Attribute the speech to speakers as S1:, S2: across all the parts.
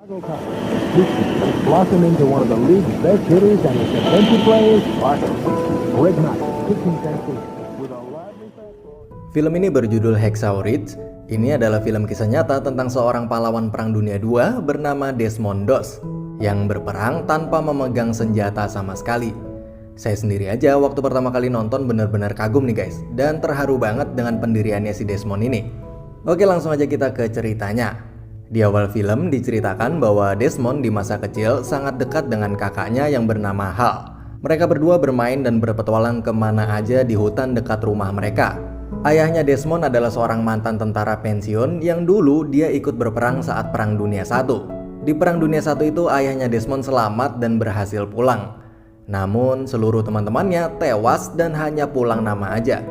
S1: Cup. Houston has blossomed into one of the league's best hitters and its defensive players are Greg Knight, pitching Texas with a lively fastball.
S2: Film ini berjudul Hacksaw Ridge. Ini adalah film kisah nyata tentang seorang pahlawan Perang Dunia II bernama Desmond Doss yang berperang tanpa memegang senjata sama sekali. Saya sendiri aja waktu pertama kali nonton benar-benar kagum nih guys, dan terharu banget dengan pendiriannya si Desmond ini. Oke, langsung aja kita ke ceritanya. Di awal film diceritakan bahwa Desmond di masa kecil sangat dekat dengan kakaknya yang bernama Hal. Mereka berdua bermain dan berpetualang kemana aja di hutan dekat rumah mereka. Ayahnya Desmond adalah seorang mantan tentara pensiun yang dulu dia ikut berperang saat Perang Dunia I. Di Perang Dunia I itu ayahnya Desmond selamat dan berhasil pulang. Namun seluruh teman-temannya tewas dan hanya pulang nama aja.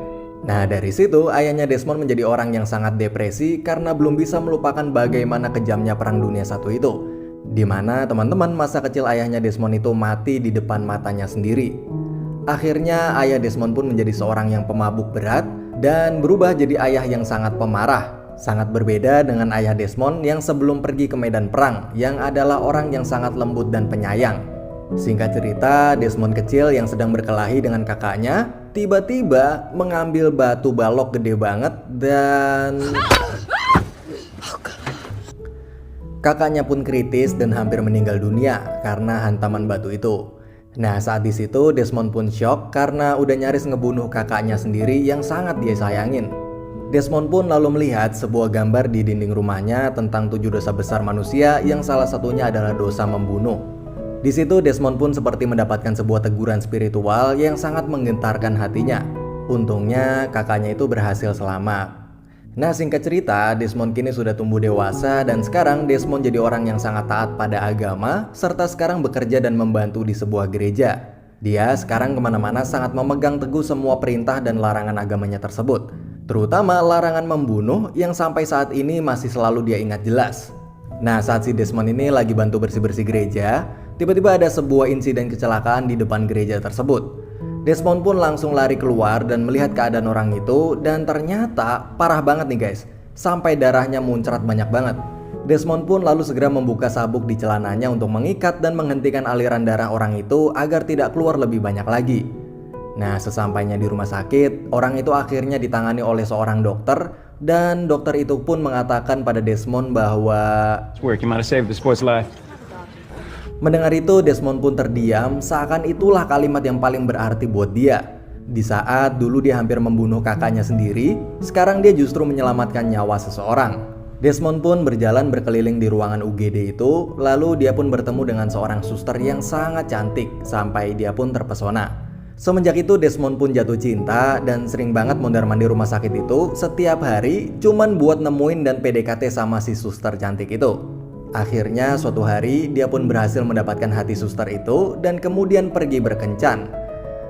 S2: Nah dari situ ayahnya Desmond menjadi orang yang sangat depresi karena belum bisa melupakan bagaimana kejamnya Perang Dunia I itu, dimana teman-teman masa kecil ayahnya Desmond itu mati di depan matanya sendiri. Akhirnya ayah Desmond pun menjadi seorang yang pemabuk berat dan berubah jadi ayah yang sangat pemarah. Sangat berbeda dengan ayah Desmond yang sebelum pergi ke medan perang, yang adalah orang yang sangat lembut dan penyayang. Singkat cerita, Desmond kecil yang sedang berkelahi dengan kakaknya tiba-tiba mengambil batu balok gede banget dan kakaknya pun kritis dan hampir meninggal dunia karena hantaman batu itu. Nah saat di situ Desmond pun shock karena udah nyaris ngebunuh kakaknya sendiri yang sangat dia sayangin. Desmond pun lalu melihat sebuah gambar di dinding rumahnya tentang 7 dosa besar manusia yang salah satunya adalah dosa membunuh. Di situ Desmond pun seperti mendapatkan sebuah teguran spiritual yang sangat menggentarkan hatinya. Untungnya kakaknya itu berhasil selamat. Nah singkat cerita, Desmond kini sudah tumbuh dewasa dan sekarang Desmond jadi orang yang sangat taat pada agama serta sekarang bekerja dan membantu di sebuah gereja. Dia sekarang kemana-mana sangat memegang teguh semua perintah dan larangan agamanya tersebut, terutama larangan membunuh yang sampai saat ini masih selalu dia ingat jelas. Nah saat si Desmond ini lagi bantu bersih-bersih gereja, tiba-tiba ada sebuah insiden kecelakaan di depan gereja tersebut. Desmond pun langsung lari keluar dan melihat keadaan orang itu, dan ternyata parah banget nih guys, sampai darahnya muncrat banyak banget. Desmond pun lalu segera membuka sabuk di celananya untuk mengikat dan menghentikan aliran darah orang itu agar tidak keluar lebih banyak lagi. Nah sesampainya di rumah sakit, orang itu akhirnya ditangani oleh seorang dokter, dan dokter itu pun mengatakan pada Desmond bahwa mendengar itu Desmond pun terdiam, seakan itulah kalimat yang paling berarti buat dia. Di saat dulu dia hampir membunuh kakaknya sendiri, sekarang dia justru menyelamatkan nyawa seseorang. Desmond pun berjalan berkeliling di ruangan UGD itu, lalu dia pun bertemu dengan seorang suster yang sangat cantik, sampai dia pun terpesona. Semenjak itu Desmond pun jatuh cinta dan sering banget mondar-mandir rumah sakit itu setiap hari cuman buat nemuin dan PDKT sama si suster cantik itu. Akhirnya suatu hari dia pun berhasil mendapatkan hati suster itu dan kemudian pergi berkencan.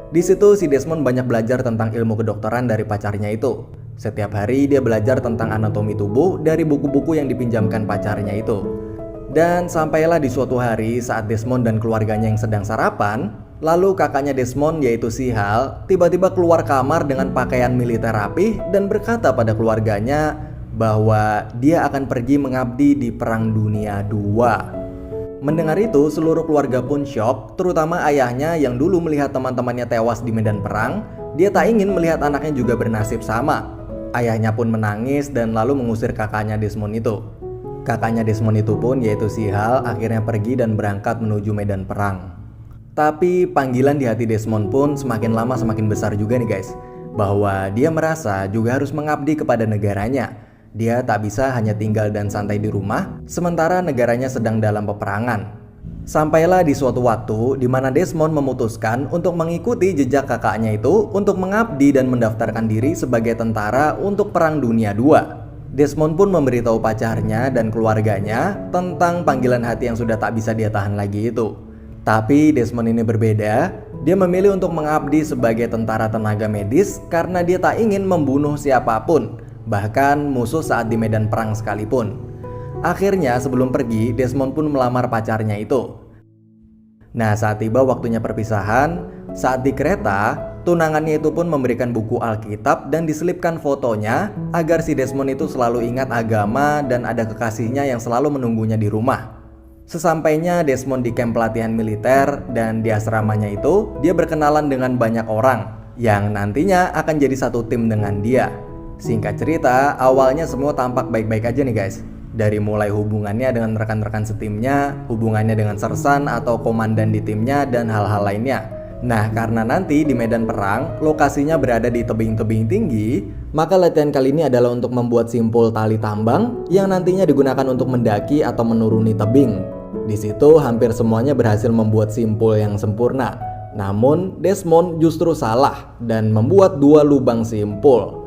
S2: Di situ si Desmond banyak belajar tentang ilmu kedokteran dari pacarnya itu. Setiap hari dia belajar tentang anatomi tubuh dari buku-buku yang dipinjamkan pacarnya itu. Dan sampailah di suatu hari saat Desmond dan keluarganya yang sedang sarapan, lalu kakaknya Desmond yaitu si Hal tiba-tiba keluar kamar dengan pakaian militer rapih dan berkata pada keluarganya bahwa dia akan pergi mengabdi di Perang Dunia II. Mendengar itu seluruh keluarga pun syok, terutama ayahnya yang dulu melihat teman-temannya tewas di medan perang. Dia tak ingin melihat anaknya juga bernasib sama. Ayahnya pun menangis dan lalu mengusir kakaknya Desmond itu. Kakaknya Desmond itu pun yaitu si Hal akhirnya pergi dan berangkat menuju medan perang. Tapi panggilan di hati Desmond pun semakin lama semakin besar juga nih guys, bahwa dia merasa juga harus mengabdi kepada negaranya. Dia tak bisa hanya tinggal dan santai di rumah sementara negaranya sedang dalam peperangan. Sampailah di suatu waktu di mana Desmond memutuskan untuk mengikuti jejak kakaknya itu untuk mengabdi dan mendaftarkan diri sebagai tentara untuk Perang Dunia II. Desmond pun memberitahu pacarnya dan keluarganya tentang panggilan hati yang sudah tak bisa dia tahan lagi itu. Tapi Desmond ini berbeda, dia memilih untuk mengabdi sebagai tentara tenaga medis karena dia tak ingin membunuh siapapun, bahkan musuh saat di medan perang sekalipun. Akhirnya sebelum pergi, Desmond pun melamar pacarnya itu. Nah saat tiba waktunya perpisahan, saat di kereta, tunangannya itu pun memberikan buku Alkitab dan diselipkan fotonya agar si Desmond itu selalu ingat agama dan ada kekasihnya yang selalu menunggunya di rumah. Sesampainya Desmond di camp pelatihan militer dan di asramanya itu, dia berkenalan dengan banyak orang yang nantinya akan jadi satu tim dengan dia. Singkat cerita, awalnya semua tampak baik-baik aja nih guys. Dari mulai hubungannya dengan rekan-rekan setimnya, hubungannya dengan sersan atau komandan di timnya, dan hal-hal lainnya. Nah, karena nanti di medan perang, lokasinya berada di tebing-tebing tinggi, maka latihan kali ini adalah untuk membuat simpul tali tambang yang nantinya digunakan untuk mendaki atau menuruni tebing. Di situ hampir semuanya berhasil membuat simpul yang sempurna. Namun, Desmond justru salah dan membuat 2 lubang simpul.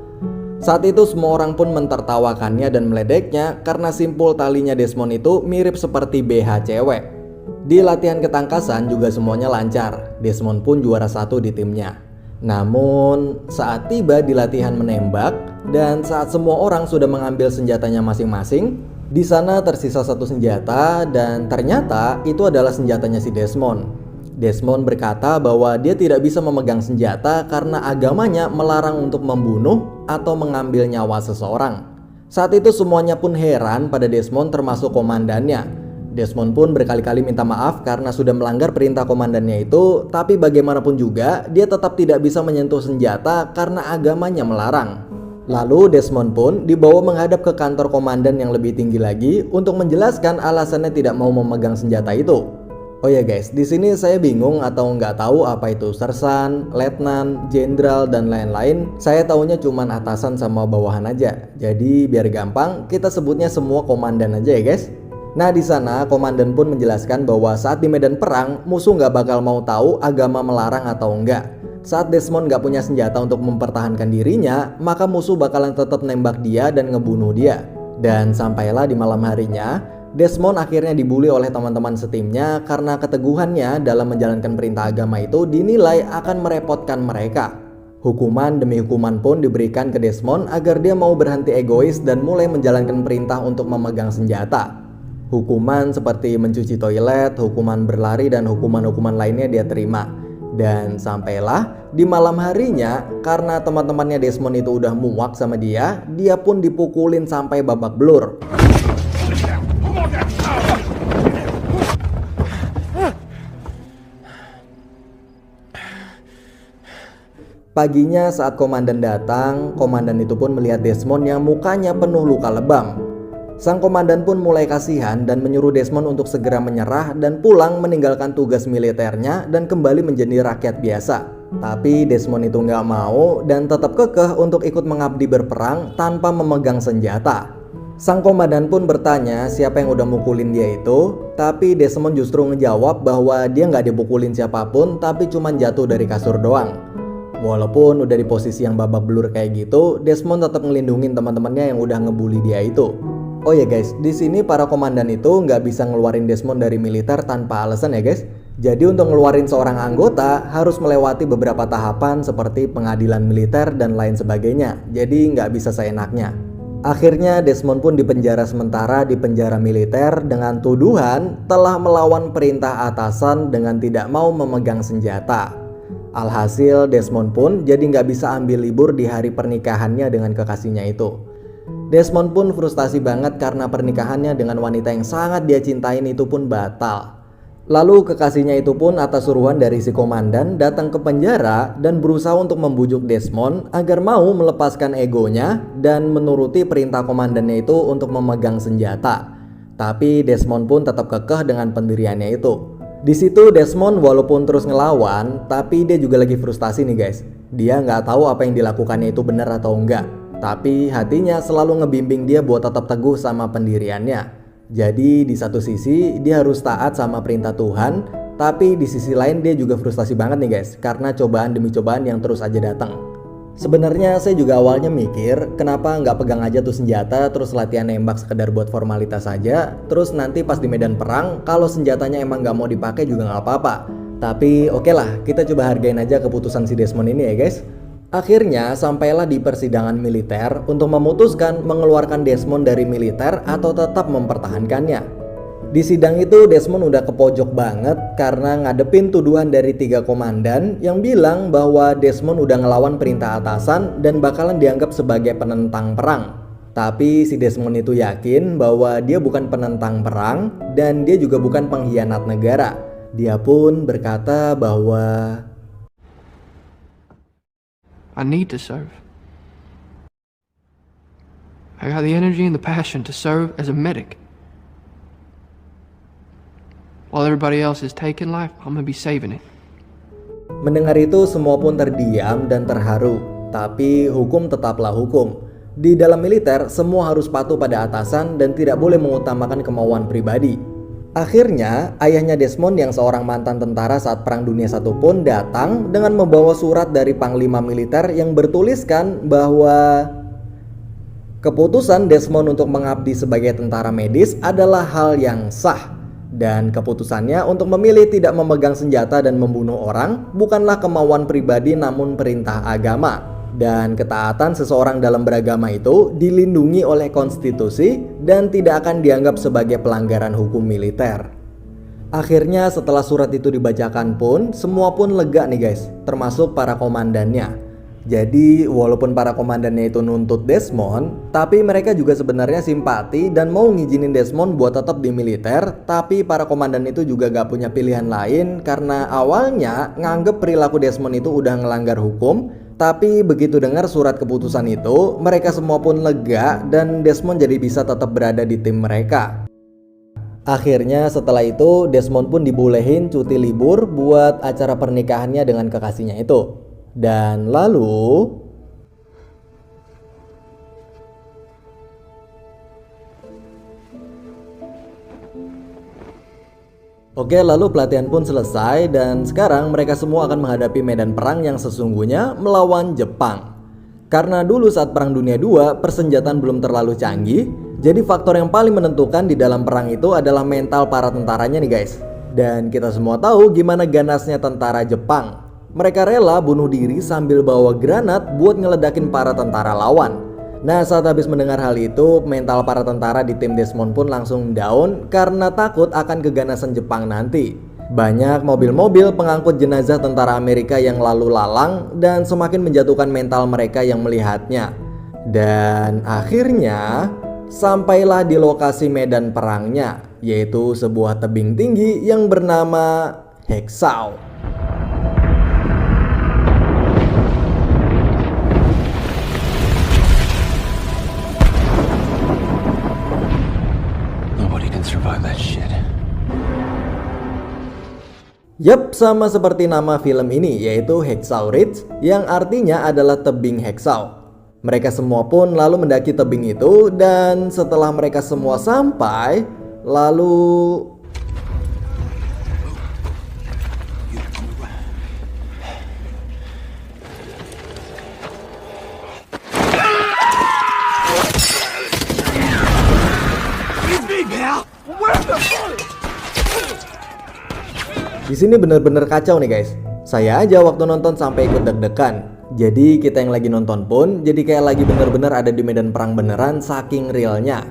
S2: Saat itu semua orang pun mentertawakannya dan meledeknya karena simpul talinya Desmond itu mirip seperti BH cewek. Di latihan ketangkasan juga semuanya lancar. Desmond pun juara 1 di timnya. Namun saat tiba di latihan menembak dan saat semua orang sudah mengambil senjatanya masing-masing, di sana tersisa 1 senjata dan ternyata itu adalah senjatanya si Desmond. Desmond berkata bahwa dia tidak bisa memegang senjata karena agamanya melarang untuk membunuh atau mengambil nyawa seseorang. Saat itu semuanya pun heran pada Desmond termasuk komandannya. Desmond pun berkali-kali minta maaf karena sudah melanggar perintah komandannya itu, tapi bagaimanapun juga dia tetap tidak bisa menyentuh senjata karena agamanya melarang. Lalu Desmond pun dibawa menghadap ke kantor komandan yang lebih tinggi lagi untuk menjelaskan alasannya tidak mau memegang senjata itu. Oh ya guys, di sini saya bingung atau nggak tahu apa itu sersan, letnan, jenderal, dan lain-lain. Saya taunya cuman atasan sama bawahan aja. Jadi biar gampang, kita sebutnya semua komandan aja ya guys. Nah di sana komandan pun menjelaskan bahwa saat di medan perang, musuh nggak bakal mau tahu agama melarang atau enggak. Saat Desmond nggak punya senjata untuk mempertahankan dirinya, maka musuh bakalan tetap nembak dia dan ngebunuh dia. Dan sampailah di malam harinya, Desmond akhirnya dibully oleh teman-teman setimnya karena keteguhannya dalam menjalankan perintah agama itu dinilai akan merepotkan mereka. Hukuman demi hukuman pun diberikan ke Desmond agar dia mau berhenti egois dan mulai menjalankan perintah untuk memegang senjata. Hukuman seperti mencuci toilet, hukuman berlari, dan hukuman-hukuman lainnya dia terima. Dan sampailah di malam harinya, karena teman-temannya Desmond itu udah muak sama dia pun dipukulin sampai babak belur. Paginya saat komandan datang, komandan itu pun melihat Desmond yang mukanya penuh luka lebam. Sang komandan pun mulai kasihan dan menyuruh Desmond untuk segera menyerah dan pulang meninggalkan tugas militernya dan kembali menjadi rakyat biasa. Tapi Desmond itu nggak mau dan tetap kekeh untuk ikut mengabdi berperang tanpa memegang senjata. Sang komandan pun bertanya siapa yang udah mukulin dia itu, tapi Desmond justru ngejawab bahwa dia nggak dipukulin siapapun tapi cuma jatuh dari kasur doang. Walaupun udah di posisi yang babak belur kayak gitu, Desmond tetap ngelindungin teman-temannya yang udah ngebully dia itu. Oh ya guys, di sini para komandan itu nggak bisa ngeluarin Desmond dari militer tanpa alasan ya guys. Jadi untuk ngeluarin seorang anggota harus melewati beberapa tahapan seperti pengadilan militer dan lain sebagainya. Jadi nggak bisa seenaknya. Akhirnya Desmond pun dipenjara sementara di penjara militer dengan tuduhan telah melawan perintah atasan dengan tidak mau memegang senjata. Alhasil Desmond pun jadi nggak bisa ambil libur di hari pernikahannya dengan kekasihnya itu. Desmond pun frustasi banget karena pernikahannya dengan wanita yang sangat dia cintain itu pun batal. Lalu kekasihnya itu pun atas suruhan dari si komandan datang ke penjara dan berusaha untuk membujuk Desmond agar mau melepaskan egonya dan menuruti perintah komandannya itu untuk memegang senjata. Tapi Desmond pun tetap kekeh dengan pendiriannya itu. Di situ Desmond walaupun terus ngelawan, tapi dia juga lagi frustasi nih guys. Dia nggak tahu apa yang dilakukannya itu benar atau enggak. Tapi hatinya selalu ngebimbing dia buat tetap teguh sama pendiriannya. Jadi di satu sisi dia harus taat sama perintah Tuhan, tapi di sisi lain dia juga frustasi banget nih guys, karena cobaan demi cobaan yang terus aja datang. Sebenarnya saya juga awalnya mikir kenapa nggak pegang aja tuh senjata terus latihan nembak sekedar buat formalitas saja, terus nanti pas di medan perang kalau senjatanya emang nggak mau dipakai juga nggak apa-apa. Tapi oke lah, kita coba hargain aja keputusan si Desmond ini ya guys. Akhirnya sampailah di persidangan militer untuk memutuskan mengeluarkan Desmond dari militer atau tetap mempertahankannya. Di sidang itu Desmond udah kepojok banget karena ngadepin tuduhan dari 3 komandan yang bilang bahwa Desmond udah ngelawan perintah atasan dan bakalan dianggap sebagai penentang perang. Tapi si Desmond itu yakin bahwa dia bukan penentang perang dan dia juga bukan pengkhianat negara. Dia pun berkata bahwa
S3: I need to serve. I got the energy and the passion to serve as a medic. While everybody else is taking life, I'm gonna be saving it.
S2: mendengar itu semua pun terdiam dan terharu. Tapi hukum tetaplah hukum. Di dalam militer, semua harus patuh pada atasan dan tidak boleh mengutamakan kemauan pribadi. Akhirnya, ayahnya Desmond yang seorang mantan tentara saat Perang Dunia I pun datang dengan membawa surat dari panglima militer yang bertuliskan bahwa keputusan Desmond untuk mengabdi sebagai tentara medis adalah hal yang sah. Dan keputusannya untuk memilih tidak memegang senjata dan membunuh orang bukanlah kemauan pribadi namun perintah agama. Dan ketaatan seseorang dalam beragama itu dilindungi oleh konstitusi dan tidak akan dianggap sebagai pelanggaran hukum militer. Akhirnya setelah surat itu dibacakan pun semua pun lega nih guys, termasuk para komandannya. Jadi walaupun para komandannya itu nuntut Desmond, tapi mereka juga sebenarnya simpati dan mau ngizinin Desmond buat tetap di militer. Tapi para komandan itu juga gak punya pilihan lain karena awalnya nganggep perilaku Desmond itu udah ngelanggar hukum. Tapi begitu dengar surat keputusan itu, mereka semua pun lega dan Desmond jadi bisa tetap berada di tim mereka. Akhirnya setelah itu Desmond pun dibolehin cuti libur buat acara pernikahannya dengan kekasihnya itu. Dan lalu lalu pelatihan pun selesai dan sekarang mereka semua akan menghadapi medan perang yang sesungguhnya melawan Jepang. Karena dulu saat Perang Dunia II persenjataan belum terlalu canggih, jadi faktor yang paling menentukan di dalam perang itu adalah mental para tentaranya nih guys. Dan kita semua tahu gimana ganasnya tentara Jepang. Mereka rela bunuh diri sambil bawa granat buat ngeledakin para tentara lawan. Nah, saat habis mendengar hal itu, mental para tentara di tim Desmond pun langsung down karena takut akan keganasan Jepang nanti. Banyak mobil-mobil pengangkut jenazah tentara Amerika yang lalu lalang dan semakin menjatuhkan mental mereka yang melihatnya. Dan akhirnya sampailah di lokasi medan perangnya, yaitu sebuah tebing tinggi yang bernama Hexau. Yap, sama seperti nama film ini, yaitu Hexau Ridge, yang artinya adalah tebing Hexau. Mereka semua pun lalu mendaki tebing itu, dan setelah mereka semua sampai, lalu di sini bener-bener kacau nih guys. Saya aja waktu nonton sampai ikut deg-degan. Jadi kita yang lagi nonton pun jadi kayak lagi bener-bener ada di medan perang beneran saking realnya.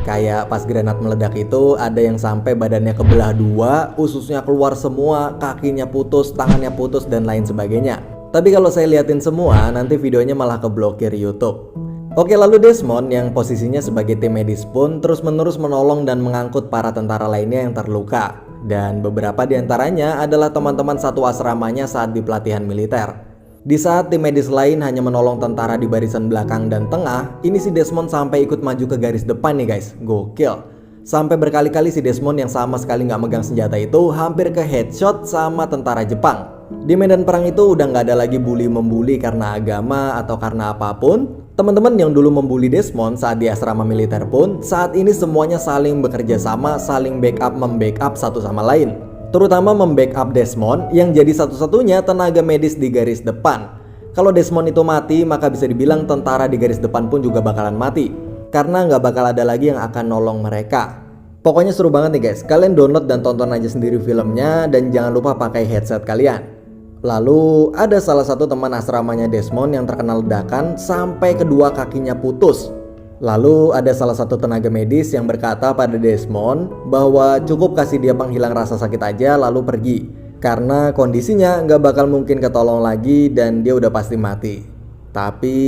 S2: Kayak pas granat meledak itu ada yang sampai badannya kebelah dua, ususnya keluar semua, kakinya putus, tangannya putus dan lain sebagainya. Tapi kalau saya liatin semua nanti videonya malah keblokir YouTube. Oke, lalu Desmond yang posisinya sebagai tim medis pun terus-menerus menolong dan mengangkut para tentara lainnya yang terluka. Dan beberapa diantaranya adalah teman-teman satu asramanya saat di pelatihan militer. Di saat tim medis lain hanya menolong tentara di barisan belakang dan tengah, ini si Desmond sampai ikut maju ke garis depan nih guys, gokil. Sampai berkali-kali si Desmond yang sama sekali nggak megang senjata itu hampir ke headshot sama tentara Jepang. Di medan perang itu udah nggak ada lagi bully-membuli karena agama atau karena apapun. Teman-teman yang dulu membuli Desmond saat di asrama militer pun saat ini semuanya saling bekerja sama, saling membackup satu sama lain. Terutama membackup Desmond yang jadi satu-satunya tenaga medis di garis depan. Kalau Desmond itu mati, maka bisa dibilang tentara di garis depan pun juga bakalan mati. Karena nggak bakal ada lagi yang akan nolong mereka. Pokoknya seru banget nih guys, kalian download dan tonton aja sendiri filmnya dan jangan lupa pakai headset kalian. Lalu ada salah satu teman asramanya Desmond yang terkena ledakan sampai kedua kakinya putus. Lalu ada salah satu tenaga medis yang berkata pada Desmond bahwa cukup kasih dia penghilang rasa sakit aja lalu pergi. Karena kondisinya nggak bakal mungkin ketolong lagi dan dia udah pasti mati. Tapi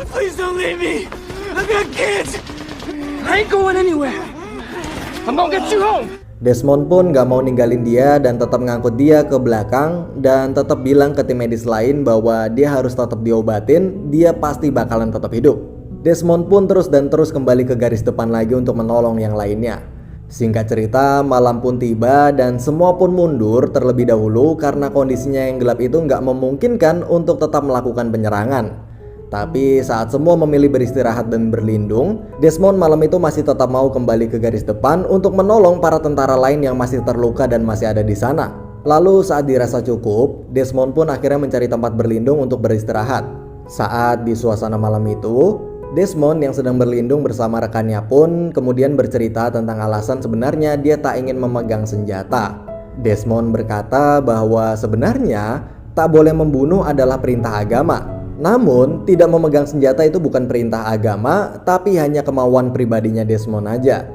S4: Please don't leave me. I got kids. I ain't going anywhere. I'm gonna get you home.
S2: Desmond pun gak mau ninggalin dia dan tetap ngangkut dia ke belakang dan tetap bilang ke tim medis lain bahwa dia harus tetap diobatin, dia pasti bakalan tetap hidup. Desmond pun terus kembali ke garis depan lagi untuk menolong yang lainnya. Singkat cerita, malam pun tiba dan semua pun mundur terlebih dahulu karena kondisinya yang gelap itu gak memungkinkan untuk tetap melakukan penyerangan. Tapi saat semua memilih beristirahat dan berlindung, Desmond malam itu masih tetap mau kembali ke garis depan untuk menolong para tentara lain yang masih terluka dan masih ada di sana. Lalu saat dirasa cukup, Desmond pun akhirnya mencari tempat berlindung untuk beristirahat. Saat di suasana malam itu, Desmond yang sedang berlindung bersama rekannya pun kemudian bercerita tentang alasan sebenarnya dia tak ingin memegang senjata. Desmond berkata bahwa sebenarnya tak boleh membunuh adalah perintah agama. Namun, tidak memegang senjata itu bukan perintah agama, tapi hanya kemauan pribadinya Desmond aja.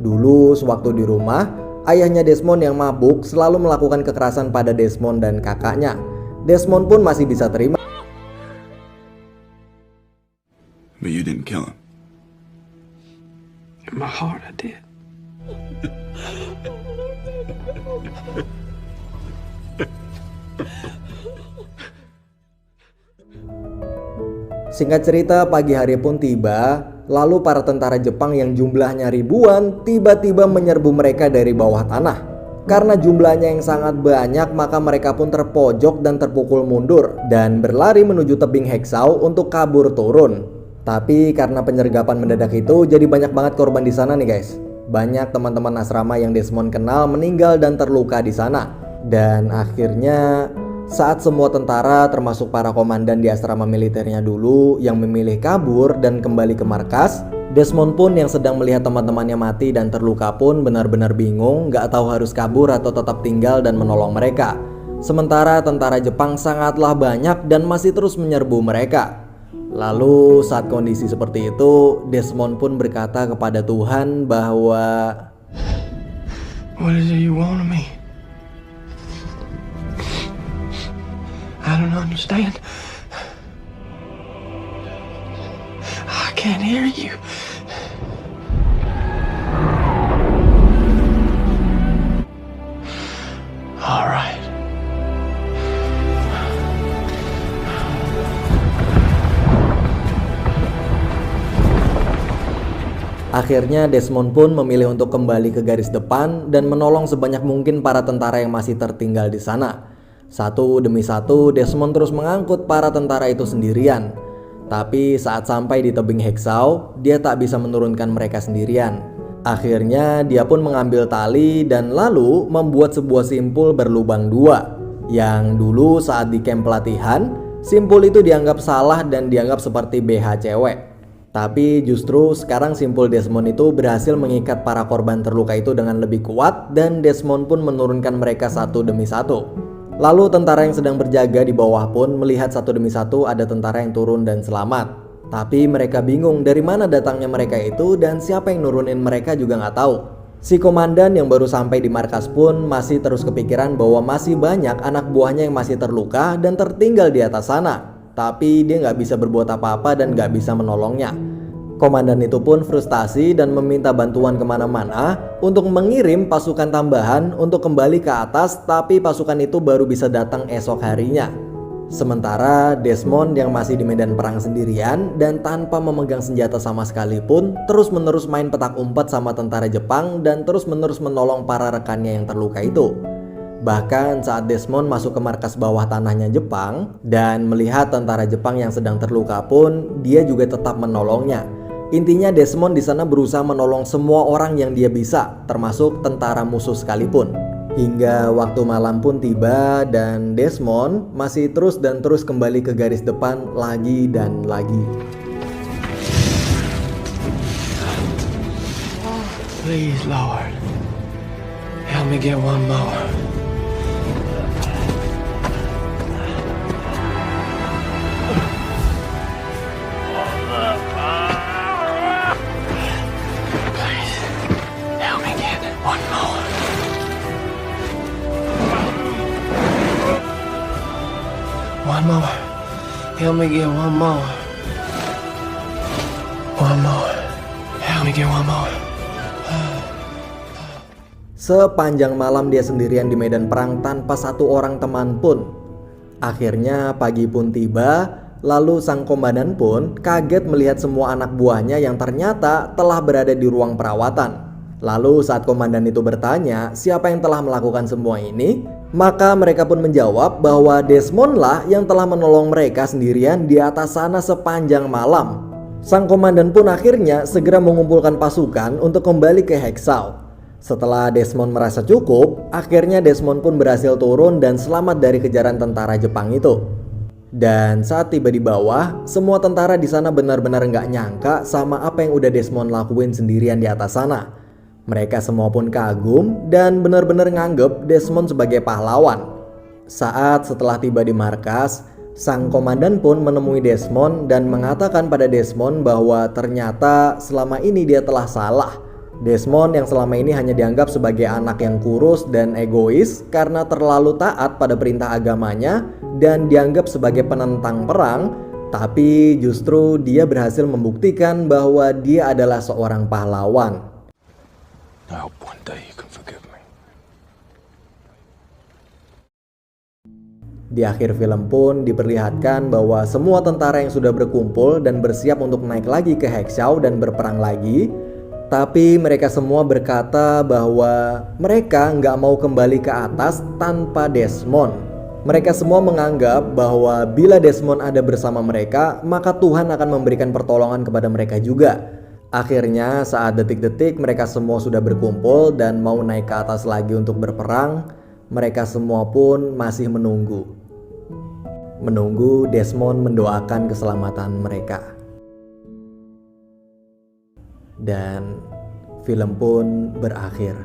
S2: Dulu, sewaktu di rumah, ayahnya Desmond yang mabuk selalu melakukan kekerasan pada Desmond dan kakaknya. Desmond pun masih bisa terima.
S5: But you didn't kill him.
S3: In my heart, I did.
S2: Singkat cerita, pagi hari pun tiba, lalu para tentara Jepang yang jumlahnya ribuan tiba-tiba menyerbu mereka dari bawah tanah. Karena jumlahnya yang sangat banyak, maka mereka pun terpojok dan terpukul mundur dan berlari menuju tebing Heksau untuk kabur turun. Tapi karena penyergapan mendadak itu, jadi banyak banget korban di sana nih guys. Banyak teman-teman asrama yang Desmond kenal meninggal dan terluka di sana. Dan akhirnya saat semua tentara termasuk para komandan di asrama militernya dulu yang memilih kabur dan kembali ke markas, Desmond pun yang sedang melihat teman-temannya mati dan terluka pun benar-benar bingung, gak tahu harus kabur atau tetap tinggal dan menolong mereka. Sementara tentara Jepang sangatlah banyak dan masih terus menyerbu mereka. Lalu saat kondisi seperti itu, Desmond pun berkata kepada Tuhan bahwa
S3: What is it you want of me? I don't understand. I can't hear you. All right.
S2: akhirnya Desmond pun memilih untuk kembali ke garis depan dan menolong sebanyak mungkin para tentara yang masih tertinggal di sana. Satu demi satu, Desmond terus mengangkut para tentara itu sendirian. Tapi saat sampai di tebing Heksau, dia tak bisa menurunkan mereka sendirian. Akhirnya dia pun mengambil tali dan lalu membuat sebuah simpul berlubang dua. Yang dulu saat di camp pelatihan, simpul itu dianggap salah dan dianggap seperti BH cewek. Tapi justru sekarang simpul Desmond itu berhasil mengikat para korban terluka itu dengan lebih kuat dan Desmond pun menurunkan mereka satu demi satu. Lalu tentara yang sedang berjaga di bawah pun melihat satu demi satu ada tentara yang turun dan selamat. Tapi mereka bingung dari mana datangnya mereka itu dan siapa yang nurunin mereka juga nggak tahu. Si komandan yang baru sampai di markas pun masih terus kepikiran bahwa masih banyak anak buahnya yang masih terluka dan tertinggal di atas sana. Tapi dia nggak bisa berbuat apa-apa dan nggak bisa menolongnya. Komandan itu pun frustasi dan meminta bantuan kemana-mana untuk mengirim pasukan tambahan untuk kembali ke atas, tapi pasukan itu baru bisa datang esok harinya. Sementara Desmond yang masih di medan perang sendirian dan tanpa memegang senjata sama sekali pun terus-menerus main petak umpet sama tentara Jepang dan terus-menerus menolong para rekannya yang terluka itu. Bahkan saat Desmond masuk ke markas bawah tanahnya Jepang dan melihat tentara Jepang yang sedang terluka pun, dia juga tetap menolongnya. Intinya Desmond di sana berusaha menolong semua orang yang dia bisa, termasuk tentara musuh sekalipun. Hingga waktu malam pun tiba dan Desmond masih terus kembali ke garis depan lagi dan lagi.
S3: Please, Lord, help me get one more. One more. Help me get one more. One more. Help me get one more.
S2: Sepanjang malam dia sendirian di medan perang tanpa satu orang teman pun. Akhirnya pagi pun tiba, lalu sang komandan pun kaget melihat semua anak buahnya yang ternyata telah berada di ruang perawatan. Lalu saat komandan itu bertanya siapa yang telah melakukan semua ini, maka mereka pun menjawab bahwa Desmond lah yang telah menolong mereka sendirian di atas sana sepanjang malam. Sang komandan pun akhirnya segera mengumpulkan pasukan untuk kembali ke Hexau. Setelah Desmond merasa cukup, akhirnya Desmond pun berhasil turun dan selamat dari kejaran tentara Jepang itu. Dan saat tiba di bawah, semua tentara di sana benar-benar nggak nyangka sama apa yang udah Desmond lakuin sendirian di atas sana. Mereka semua pun kagum dan benar-benar nganggep Desmond sebagai pahlawan. Saat setelah tiba di markas, sang komandan pun menemui Desmond dan mengatakan pada Desmond bahwa ternyata selama ini dia telah salah. Desmond yang selama ini hanya dianggap sebagai anak yang kurus dan egois karena terlalu taat pada perintah agamanya dan dianggap sebagai penentang perang, tapi justru dia berhasil membuktikan bahwa dia adalah seorang pahlawan.
S3: I hope one day you can forgive me.
S2: Di akhir film pun diperlihatkan bahwa semua tentara yang sudah berkumpul dan bersiap untuk naik lagi ke Hexau dan berperang lagi. Tapi mereka semua berkata bahwa mereka nggak mau kembali ke atas tanpa Desmond. Mereka semua menganggap bahwa bila Desmond ada bersama mereka, maka Tuhan akan memberikan pertolongan kepada mereka juga. Akhirnya saat detik-detik mereka semua sudah berkumpul dan mau naik ke atas lagi untuk berperang, mereka semua pun masih menunggu. Menunggu Desmond mendoakan keselamatan mereka. Dan film pun berakhir.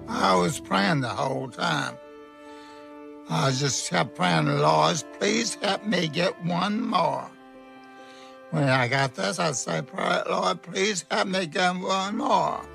S6: I was praying the whole time. I just kept praying, Lord, please help me get one more. When I got this, I say, Lord, please help me get one more.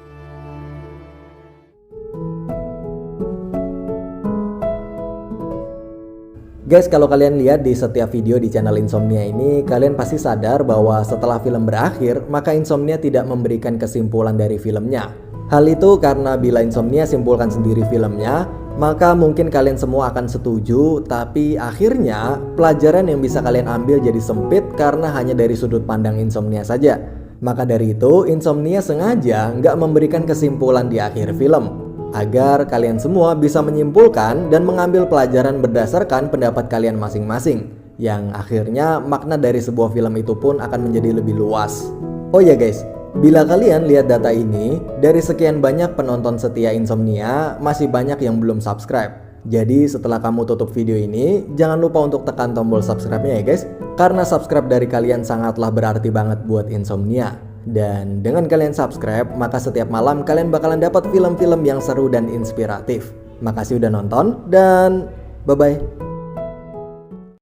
S2: Guys, kalau kalian lihat di setiap video di channel Insomnia ini, kalian pasti sadar bahwa setelah film berakhir, maka Insomnia tidak memberikan kesimpulan dari filmnya. Hal itu karena bila Insomnia simpulkan sendiri filmnya, maka mungkin kalian semua akan setuju, tapi akhirnya pelajaran yang bisa kalian ambil jadi sempit karena hanya dari sudut pandang Insomnia saja. Maka dari itu Insomnia sengaja nggak memberikan kesimpulan di akhir film, agar kalian semua bisa menyimpulkan dan mengambil pelajaran berdasarkan pendapat kalian masing-masing, yang akhirnya makna dari sebuah film itu pun akan menjadi lebih luas. Oh ya guys, bila kalian lihat data ini, dari sekian banyak penonton setia Insomnia, masih banyak yang belum subscribe. Jadi setelah kamu tutup video ini, jangan lupa untuk tekan tombol subscribe-nya ya guys, karena subscribe dari kalian sangatlah berarti banget buat Insomnia. Dan dengan kalian subscribe, maka setiap malam kalian bakalan dapat film-film yang seru dan inspiratif. Makasih udah nonton, dan bye-bye.